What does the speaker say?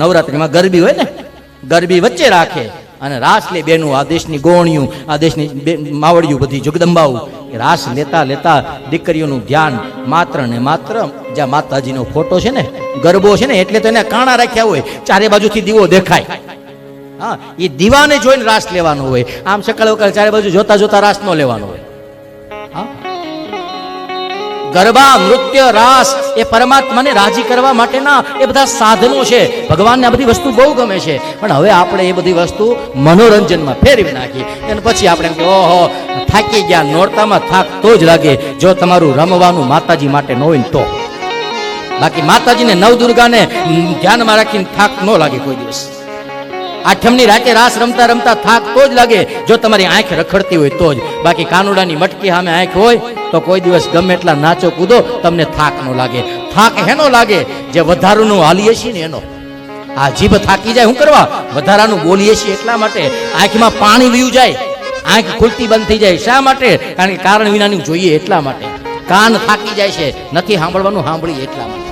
નવરાત્રિમાં ગરબી હોય ને, ગરબી વચ્ચે રાખે અને રાસ લે બેનું, આ દેશની ગોણિયું, આ દેશની માવડિયું, બધી જગદંબાઓ રાસ લેતા લેતા દીકરીઓનું ધ્યાન માત્ર ને માત્ર જ્યાં માતાજીનો ફોટો છે ને, ગરબો છે ને, એટલે તો એને કાણા રાખ્યા હોય, ચારે બાજુથી દીવો દેખાય. હા, એ દીવાને જોઈને રાસ લેવાનો હોય. આમ સકળ વકળ ચારે બાજુ જોતા જોતા રાસ નો લેવાનો હોય. હા, ગરબા, નૃત્ય, રાસ એ પરમાત્માને રાજી કરવા માટેના એ બધા સાધનો છે. ભગવાનને આ બધી વસ્તુ બહુ ગમે છે, પણ હવે આપણે એ બધી વસ્તુ મનોરંજનમાં ફેરવી નાખી અને પછી આપણે એમ કે ઓહો થાકી ગયા. નોરતામાં થાક તો જ લાગે જો તમારું રમવાનું માતાજી માટે ન હોય તો. બાકી માતાજીને નવદુર્ગાને ધ્યાનમાં રાખીને થાક ન લાગે કોઈ દિવસ. આઠમની રાતે રાસ રમતા રમતા થાક તો જ લાગે જો તમારી આંખ રખડતી હોય તો જ. બાકી કાનુડાની મટકી સામે આંખ હોય તો કોઈ દિવસ ગમે એટલા નાચો કૂદો તમને થાક ન લાગે. થાક હેનો લાગે જે વધારાનું હાલીએ છીએ ને એનો. આ જીભ થાકી જાય, શું કરવા? વધારાનું બોલીએ છીએ એટલા માટે. આંખમાં પાણી વયું જાય, આંખ ખુલતી બંધ થઈ જાય. શા માટે? કારણ કે કારણ વિનાનું જોઈએ એટલા માટે. કાન થાકી જાય છે, નથી સાંભળવાનું, સાંભળીએ એટલા માટે.